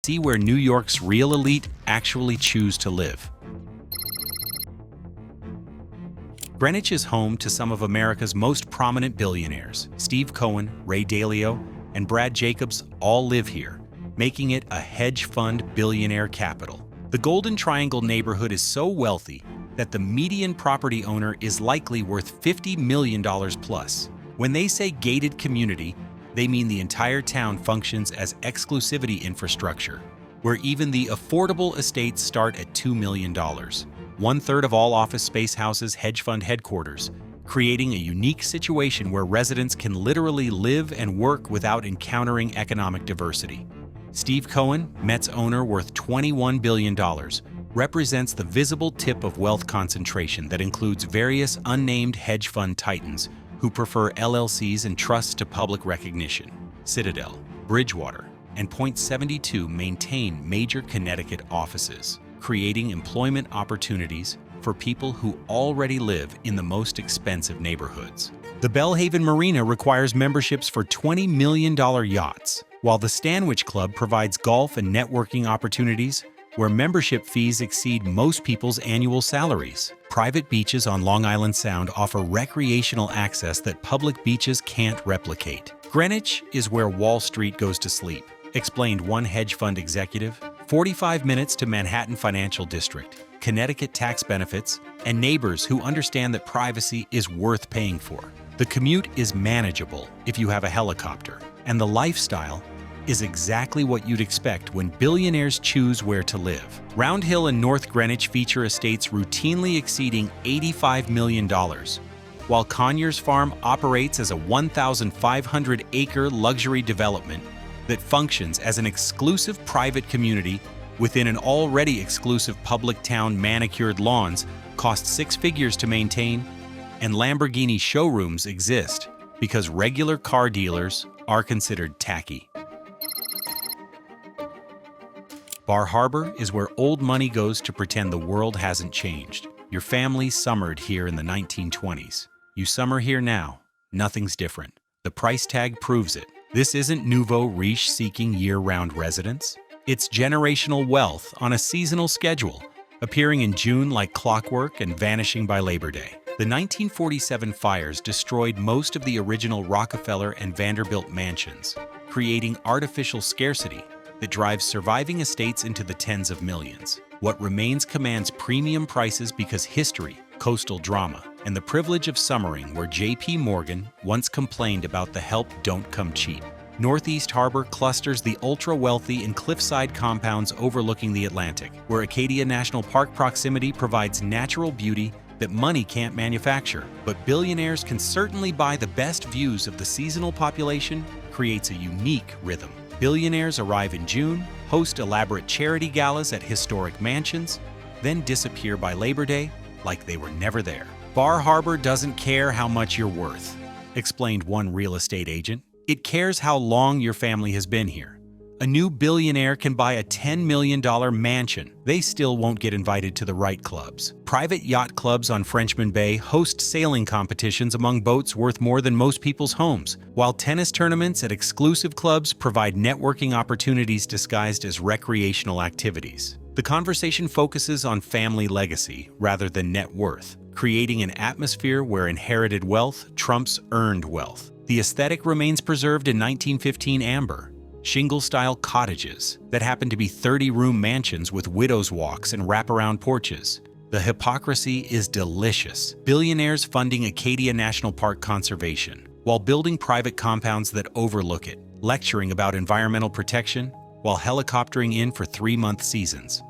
See where New York's real elite actually choose to live. Greenwich is home to some of America's most prominent billionaires. Steve Cohen, Ray Dalio, and Brad Jacobs all live here, making it a hedge fund billionaire capital. The Golden Triangle neighborhood is so wealthy that the median property owner is likely worth $50 million plus. When they say gated community, they mean the entire town functions as exclusivity infrastructure, where even the affordable estates start at $2 million. 1/3 of all office space houses hedge fund headquarters, creating a unique situation where residents can literally live and work without encountering economic diversity. Steve Cohen, Met's owner worth $21 billion, represents the visible tip of wealth concentration that includes various unnamed hedge fund titans who prefer LLCs and trusts to public recognition. Citadel, Bridgewater, and Point72 maintain major Connecticut offices, creating employment opportunities for people who already live in the most expensive neighborhoods. The Bellhaven Marina requires memberships for $20 million yachts, while the Stanwich Club provides golf and networking opportunities where membership fees exceed most people's annual salaries. Private beaches on Long Island Sound offer recreational access that public beaches can't replicate. Greenwich is where Wall Street goes to sleep, explained one hedge fund executive. 45 minutes to Manhattan Financial District, Connecticut tax benefits, and neighbors who understand that privacy is worth paying for. The commute is manageable if you have a helicopter, and the lifestyle is exactly what you'd expect when billionaires choose where to live. Round Hill and North Greenwich feature estates routinely exceeding $85 million, while Conyers Farm operates as a 1,500-acre luxury development that functions as an exclusive private community within an already exclusive public town. Manicured lawns cost six figures to maintain, and Lamborghini showrooms exist because regular car dealers are considered tacky. Bar Harbor is where old money goes to pretend the world hasn't changed. Your family summered here in the 1920s. You summer here now. Nothing's different. The price tag proves it. This isn't nouveau riche seeking year-round residence. It's generational wealth on a seasonal schedule, appearing in June like clockwork and vanishing by Labor Day. The 1947 fires destroyed most of the original Rockefeller and Vanderbilt mansions, creating artificial scarcity that drives surviving estates into the tens of millions. What remains commands premium prices because history, coastal drama, and the privilege of summering where J.P. Morgan once complained about the help don't come cheap. Northeast Harbor clusters the ultra-wealthy and cliffside compounds overlooking the Atlantic, where Acadia National Park proximity provides natural beauty that money can't manufacture. But billionaires can certainly buy the best views of the seasonal population, creates a unique rhythm. Billionaires arrive in June, host elaborate charity galas at historic mansions, then disappear by Labor Day like they were never there. Bar Harbor doesn't care how much you're worth, explained one real estate agent. It cares how long your family has been here. A new billionaire can buy a $10 million mansion. They still won't get invited to the right clubs. Private yacht clubs on Frenchman Bay host sailing competitions among boats worth more than most people's homes, while tennis tournaments at exclusive clubs provide networking opportunities disguised as recreational activities. The conversation focuses on family legacy rather than net worth, creating an atmosphere where inherited wealth trumps earned wealth. The aesthetic remains preserved in 1915 amber, shingle-style cottages that happen to be 30-room mansions with widows' walks and wraparound porches. The hypocrisy is delicious. Billionaires funding Acadia National Park conservation, while building private compounds that overlook it, lecturing about environmental protection, while helicoptering in for 3-month seasons.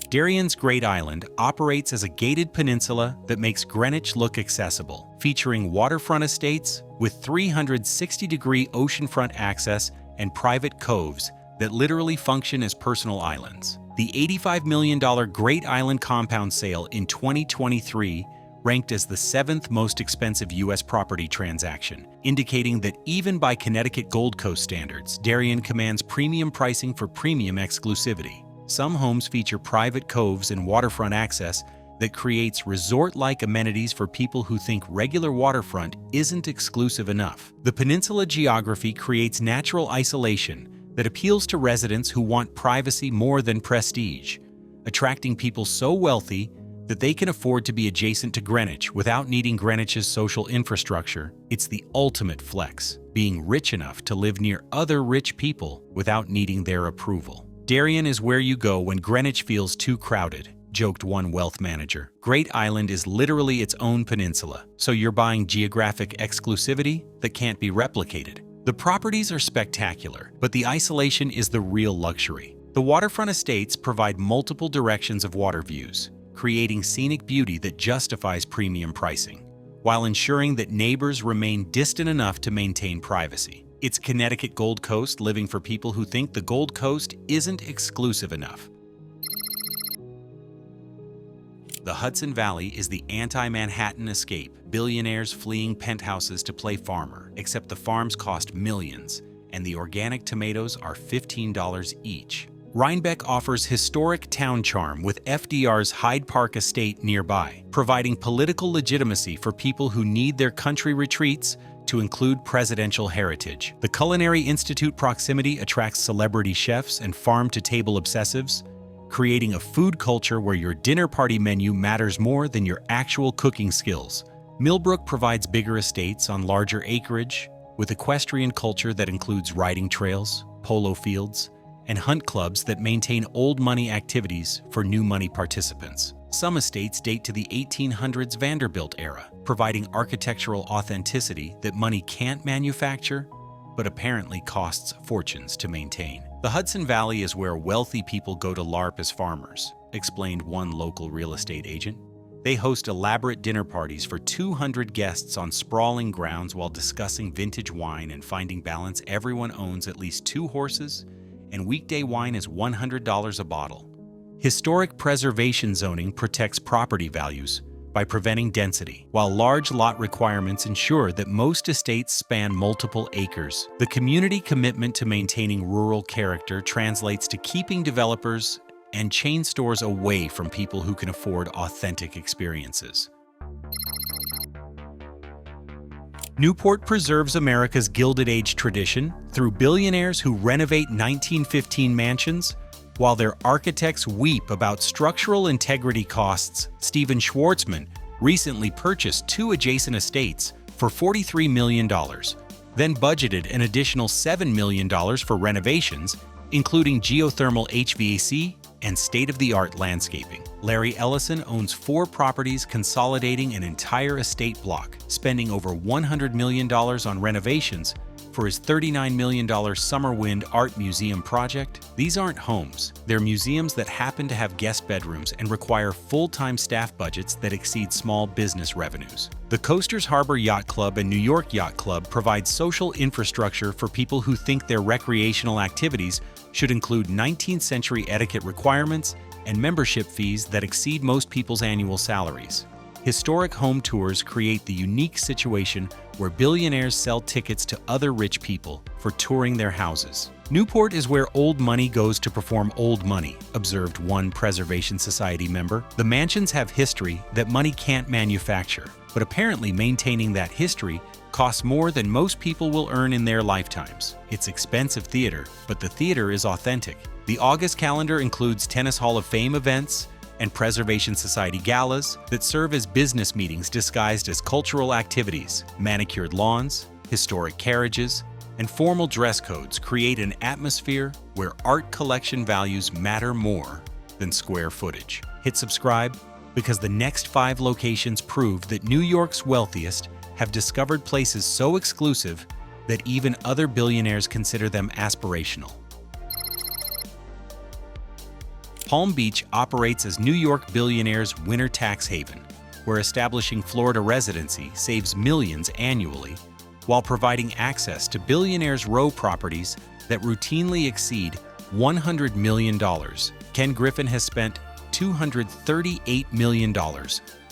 Darien's Great Island operates as a gated peninsula that makes Greenwich look accessible, featuring waterfront estates with 360-degree oceanfront access and private coves that literally function as personal islands. The $85 million Great Island compound sale in 2023 ranked as the 7th most expensive U.S. property transaction, indicating that even by Connecticut Gold Coast standards, Darien commands premium pricing for premium exclusivity. Some homes feature private coves and waterfront access that creates resort-like amenities for people who think regular waterfront isn't exclusive enough. The peninsula geography creates natural isolation that appeals to residents who want privacy more than prestige, attracting people so wealthy that they can afford to be adjacent to Greenwich without needing Greenwich's social infrastructure. It's the ultimate flex, being rich enough to live near other rich people without needing their approval. Darien is where you go when Greenwich feels too crowded, joked one wealth manager. Great Island is literally its own peninsula, so you're buying geographic exclusivity that can't be replicated. The properties are spectacular, but the isolation is the real luxury. The waterfront estates provide multiple directions of water views, creating scenic beauty that justifies premium pricing, while ensuring that neighbors remain distant enough to maintain privacy. It's Connecticut Gold Coast living for people who think the Gold Coast isn't exclusive enough. The Hudson Valley is the anti-Manhattan escape, billionaires fleeing penthouses to play farmer, except the farms cost millions, and the organic tomatoes are $15 each. Rhinebeck offers historic town charm with FDR's Hyde Park estate nearby, providing political legitimacy for people who need their country retreats to include presidential heritage. The Culinary Institute proximity attracts celebrity chefs and farm-to-table obsessives, creating a food culture where your dinner party menu matters more than your actual cooking skills. Millbrook provides bigger estates on larger acreage, with equestrian culture that includes riding trails, polo fields, and hunt clubs that maintain old money activities for new money participants. Some estates date to the 1800s Vanderbilt era, providing architectural authenticity that money can't manufacture, but apparently costs fortunes to maintain. The Hudson Valley is where wealthy people go to LARP as farmers, explained one local real estate agent. They host elaborate dinner parties for 200 guests on sprawling grounds while discussing vintage wine and finding balance. Everyone owns at least 2 horses, and weekday wine is $100 a bottle. Historic preservation zoning protects property values by preventing density, while large lot requirements ensure that most estates span multiple acres. The community commitment to maintaining rural character translates to keeping developers and chain stores away from people who can afford authentic experiences. Newport preserves America's Gilded Age tradition through billionaires who renovate 1915 mansions, while their architects weep about structural integrity costs. Steven Schwartzman recently purchased 2 adjacent estates for $43 million, then budgeted an additional $7 million for renovations, including geothermal HVAC and state-of-the-art landscaping. Larry Ellison owns 4 properties consolidating an entire estate block, spending over $100 million on renovations for his $39 million Summerwind Art Museum project. These aren't homes. They're museums that happen to have guest bedrooms and require full-time staff budgets that exceed small business revenues. The Coasters Harbor Yacht Club and New York Yacht Club provide social infrastructure for people who think their recreational activities should include 19th century etiquette requirements and membership fees that exceed most people's annual salaries. Historic home tours create the unique situation where billionaires sell tickets to other rich people for touring their houses. Newport is where old money goes to perform old money, observed one Preservation Society member. The mansions have history that money can't manufacture, but apparently maintaining that history costs more than most people will earn in their lifetimes. It's expensive theater, but the theater is authentic. The August calendar includes Tennis Hall of Fame events and Preservation Society galas that serve as business meetings disguised as cultural activities. Manicured lawns, historic carriages, and formal dress codes create an atmosphere where art collection values matter more than square footage. Hit subscribe because the next 5 locations prove that New York's wealthiest have discovered places so exclusive that even other billionaires consider them aspirational. Palm Beach operates as New York billionaires' winter tax haven, where establishing Florida residency saves millions annually, while providing access to billionaires' row properties that routinely exceed $100 million. Ken Griffin has spent $238 million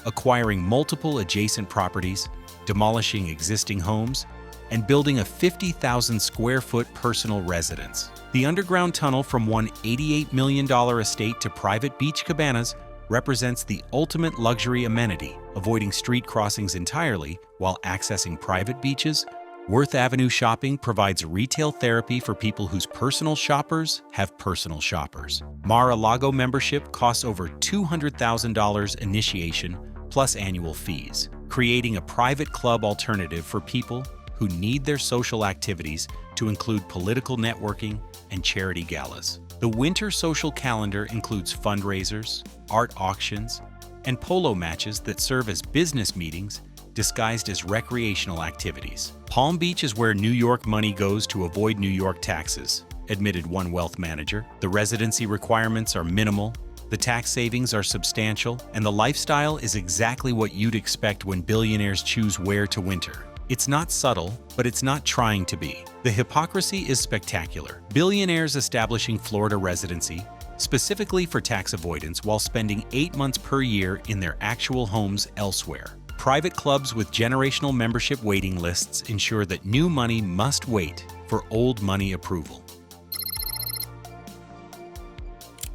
acquiring multiple adjacent properties, demolishing existing homes, and building a 50,000 square foot personal residence. The underground tunnel from one $88 million estate to private beach cabanas represents the ultimate luxury amenity, avoiding street crossings entirely while accessing private beaches. Worth Avenue Shopping provides retail therapy for people whose personal shoppers have personal shoppers. Mar-a-Lago membership costs over $200,000 initiation plus annual fees, creating a private club alternative for people who need their social activities to include political networking and charity galas. The winter social calendar includes fundraisers, art auctions, and polo matches that serve as business meetings disguised as recreational activities. Palm Beach is where New York money goes to avoid New York taxes, admitted one wealth manager. The residency requirements are minimal, the tax savings are substantial, and the lifestyle is exactly what you'd expect when billionaires choose where to winter. It's not subtle, but it's not trying to be. The hypocrisy is spectacular. Billionaires establishing Florida residency, specifically for tax avoidance, while spending 8 months per year in their actual homes elsewhere. Private clubs with generational membership waiting lists ensure that new money must wait for old money approval.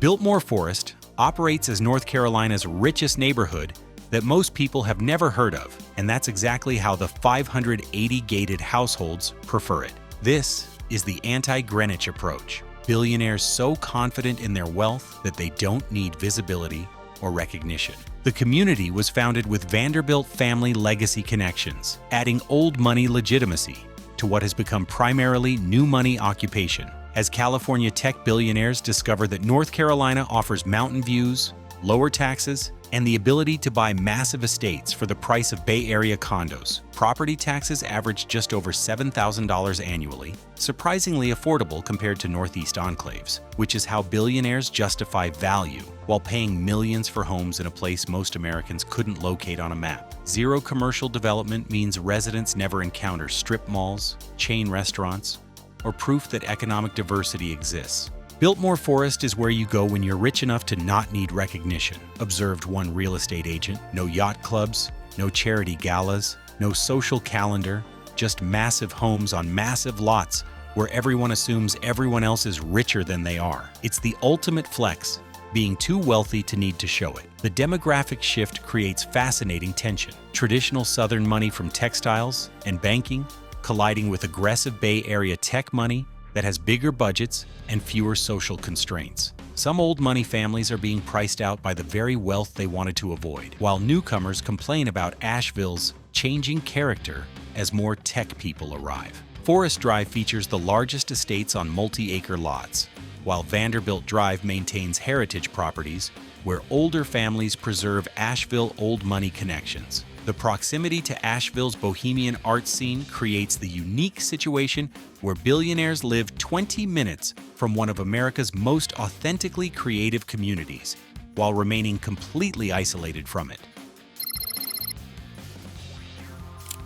Biltmore Forest operates as North Carolina's richest neighborhood that most people have never heard of, and that's exactly how the 580 gated households prefer it. This is the anti-Greenwich approach. Billionaires so confident in their wealth that they don't need visibility or recognition. The community was founded with Vanderbilt family legacy connections, adding old money legitimacy to what has become primarily new money occupation. As California tech billionaires discover that North Carolina offers mountain views, lower taxes, and the ability to buy massive estates for the price of Bay Area condos. Property taxes average just over $7,000 annually, surprisingly affordable compared to Northeast enclaves, which is how billionaires justify value while paying millions for homes in a place most Americans couldn't locate on a map. Zero commercial development means residents never encounter strip malls, chain restaurants, or proof that economic diversity exists. Biltmore Forest is where you go when you're rich enough to not need recognition, observed one real estate agent. No yacht clubs, no charity galas, no social calendar, just massive homes on massive lots where everyone assumes everyone else is richer than they are. It's the ultimate flex, being too wealthy to need to show it. The demographic shift creates fascinating tension. Traditional Southern money from textiles and banking colliding with aggressive Bay Area tech money that has bigger budgets and fewer social constraints. Some old money families are being priced out by the very wealth they wanted to avoid, while newcomers complain about Asheville's changing character as more tech people arrive. Forest Drive features the largest estates on multi-acre lots, while Vanderbilt Drive maintains heritage properties where older families preserve Asheville old money connections. The proximity to Asheville's bohemian art scene creates the unique situation where billionaires live 20 minutes from one of America's most authentically creative communities, while remaining completely isolated from it.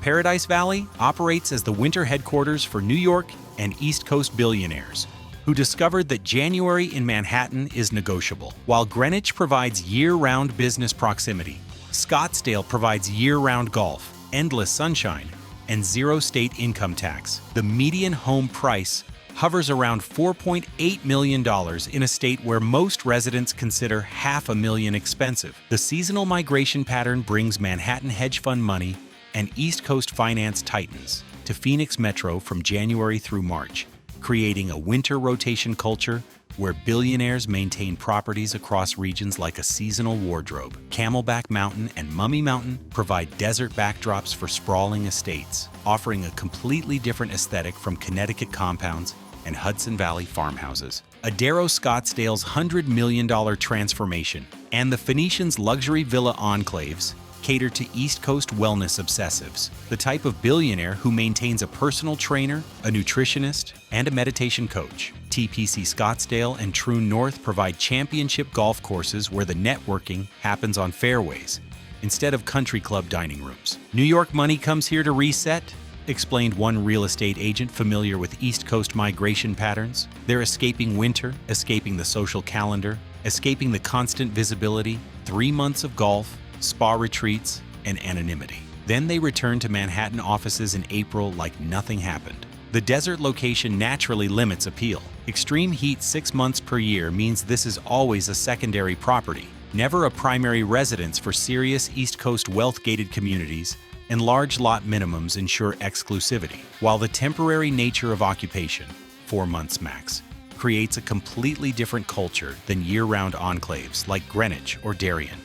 Paradise Valley operates as the winter headquarters for New York and East Coast billionaires, who discovered that January in Manhattan is negotiable. While Greenwich provides year-round business proximity, Scottsdale provides year-round golf, endless sunshine, and zero state income tax. The median home price hovers around $4.8 million in a state where most residents consider $500,000 expensive. The seasonal migration pattern brings Manhattan hedge fund money and East Coast finance titans to Phoenix Metro from January through March, creating a winter rotation culture where billionaires maintain properties across regions like a seasonal wardrobe. Camelback Mountain and Mummy Mountain provide desert backdrops for sprawling estates, offering a completely different aesthetic from Connecticut compounds and Hudson Valley farmhouses. Adero Scottsdale's $100 million transformation and the Phoenicians' luxury villa enclaves cater to East Coast wellness obsessives, the type of billionaire who maintains a personal trainer, a nutritionist, and a meditation coach. TPC Scottsdale and Troon North provide championship golf courses where the networking happens on fairways instead of country club dining rooms. New York money comes here to reset, explained one real estate agent familiar with East Coast migration patterns. They're escaping winter, escaping the social calendar, escaping the constant visibility, 3 months of golf, spa retreats, and anonymity. Then they return to Manhattan offices in April like nothing happened. The desert location naturally limits appeal. Extreme heat 6 months per year means this is always a secondary property, Never a primary residence for serious East Coast wealth-gated communities, and large lot minimums ensure exclusivity, while the temporary nature of occupation, 4 months max, creates a completely different culture than year-round enclaves like Greenwich or Darien.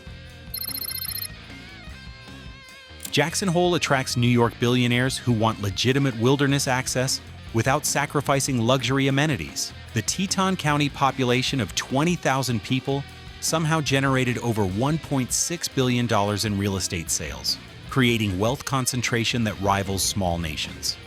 Jackson Hole attracts New York billionaires who want legitimate wilderness access without sacrificing luxury amenities. The Teton County population of 20,000 people somehow generated over $1.6 billion in real estate sales, creating wealth concentration that rivals small nations.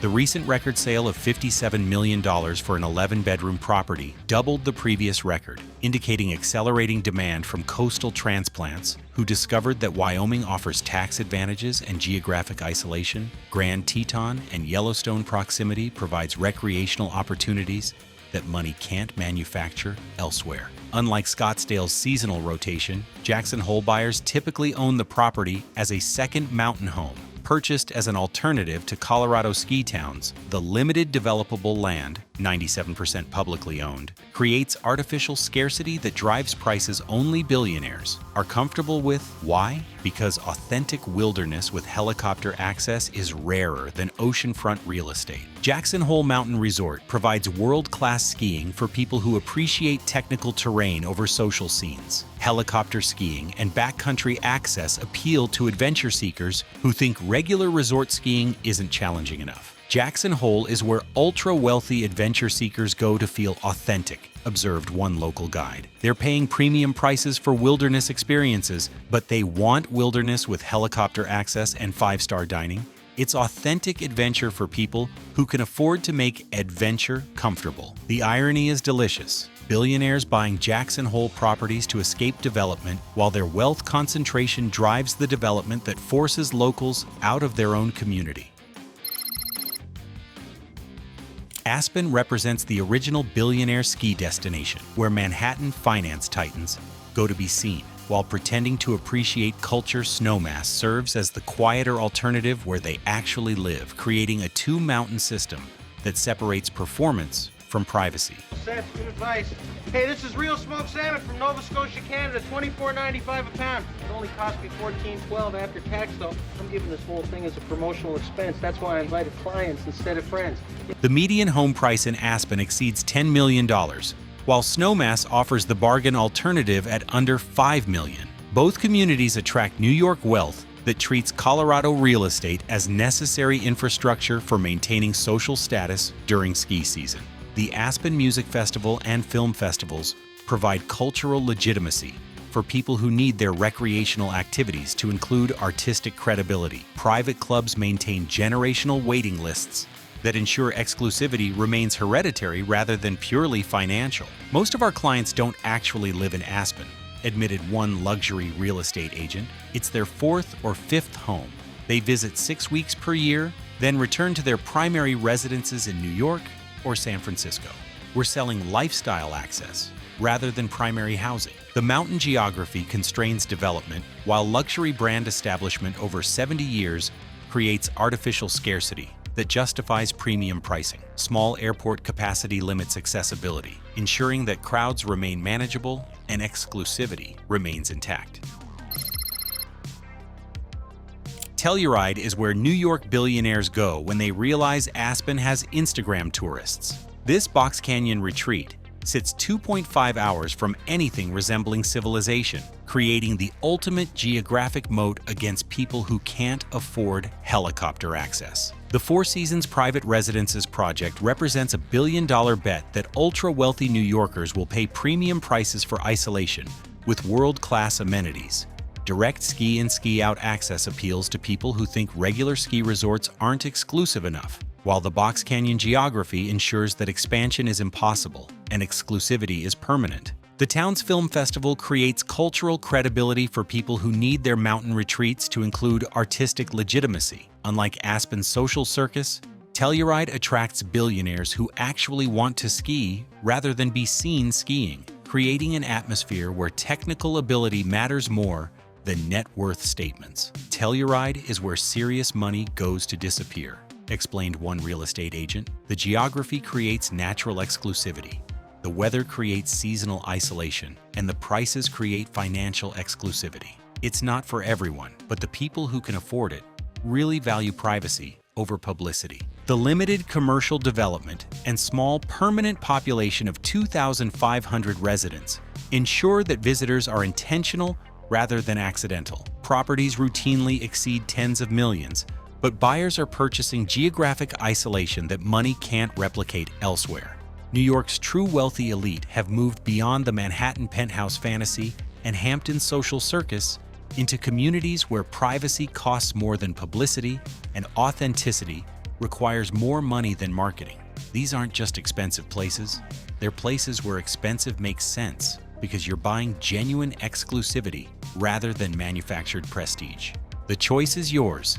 The recent record sale of $57 million for an 11-bedroom property doubled the previous record, indicating accelerating demand from coastal transplants who discovered that Wyoming offers tax advantages and geographic isolation. Grand Teton and Yellowstone proximity provides recreational opportunities that money can't manufacture elsewhere. Unlike Scottsdale's seasonal rotation, Jackson Hole buyers typically own the property as a second mountain home. Purchased as an alternative to Colorado ski towns, the limited developable land, 97% publicly owned, creates artificial scarcity that drives prices only billionaires are comfortable with. Why? Because authentic wilderness with helicopter access is rarer than oceanfront real estate. Jackson Hole Mountain Resort provides world-class skiing for people who appreciate technical terrain over social scenes. Helicopter skiing and backcountry access appeal to adventure seekers who think regular resort skiing isn't challenging enough. Jackson Hole is where ultra-wealthy adventure seekers go to feel authentic, observed one local guide. They're paying premium prices for wilderness experiences, but they want wilderness with helicopter access and 5-star dining. It's authentic adventure for people who can afford to make adventure comfortable. The irony is delicious. Billionaires buying Jackson Hole properties to escape development, while their wealth concentration drives the development that forces locals out of their own community. Aspen represents the original billionaire ski destination, where Manhattan finance titans go to be seen. While pretending to appreciate culture, Snowmass serves as the quieter alternative where they actually live, creating a two-mountain system that separates performance from privacy. Seth, good advice. Hey, this is real smoked salmon from Nova Scotia, Canada, $24.95 a pound. It only cost me $14.12 after tax, though. I'm giving this whole thing as a promotional expense. That's why I invited clients instead of friends. The median home price in Aspen exceeds $10 million, while Snowmass offers the bargain alternative at under $5 million. Both communities attract New York wealth that treats Colorado real estate as necessary infrastructure for maintaining social status during ski season. The Aspen Music Festival and film festivals provide cultural legitimacy for people who need their recreational activities to include artistic credibility. Private clubs maintain generational waiting lists that ensure exclusivity remains hereditary rather than purely financial. Most of our clients don't actually live in Aspen, admitted one luxury real estate agent. It's their 4th or 5th home. They visit 6 weeks per year, then return to their primary residences in New York or San Francisco. We're selling lifestyle access rather than primary housing. The mountain geography constrains development, while luxury brand establishment over 70 years creates artificial scarcity that justifies premium pricing. Small airport capacity limits accessibility, ensuring that crowds remain manageable and exclusivity remains intact. Telluride is where New York billionaires go when they realize Aspen has Instagram tourists. This Box Canyon retreat sits 2.5 hours from anything resembling civilization, creating the ultimate geographic moat against people who can't afford helicopter access. The Four Seasons Private Residences project represents a billion-dollar bet that ultra-wealthy New Yorkers will pay premium prices for isolation with world-class amenities. Direct ski and ski-out access appeals to people who think regular ski resorts aren't exclusive enough, while the Box Canyon geography ensures that expansion is impossible and exclusivity is permanent. The town's film festival creates cultural credibility for people who need their mountain retreats to include artistic legitimacy. Unlike Aspen's social circus, Telluride attracts billionaires who actually want to ski rather than be seen skiing, creating an atmosphere where technical ability matters more than net worth statements. Telluride is where serious money goes to disappear, explained one real estate agent. The geography creates natural exclusivity. The weather creates seasonal isolation, and the prices create financial exclusivity. It's not for everyone, but the people who can afford it really value privacy over publicity. The limited commercial development and small permanent population of 2,500 residents ensure that visitors are intentional rather than accidental. Properties routinely exceed tens of millions, but buyers are purchasing geographic isolation that money can't replicate elsewhere. New York's true wealthy elite have moved beyond the Manhattan penthouse fantasy and Hamptons social circus into communities where privacy costs more than publicity and authenticity requires more money than marketing. These aren't just expensive places, they're places where expensive makes sense because you're buying genuine exclusivity rather than manufactured prestige. The choice is yours.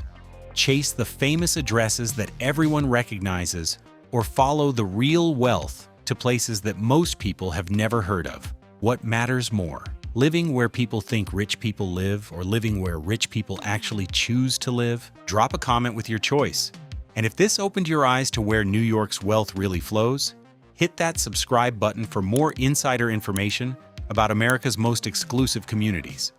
Chase the famous addresses that everyone recognizes or follow the real wealth to places that most people have never heard of. What matters more? Living where people think rich people live or living where rich people actually choose to live? Drop a comment with your choice. And if this opened your eyes to where New York's wealth really flows, hit that subscribe button for more insider information about America's most exclusive communities.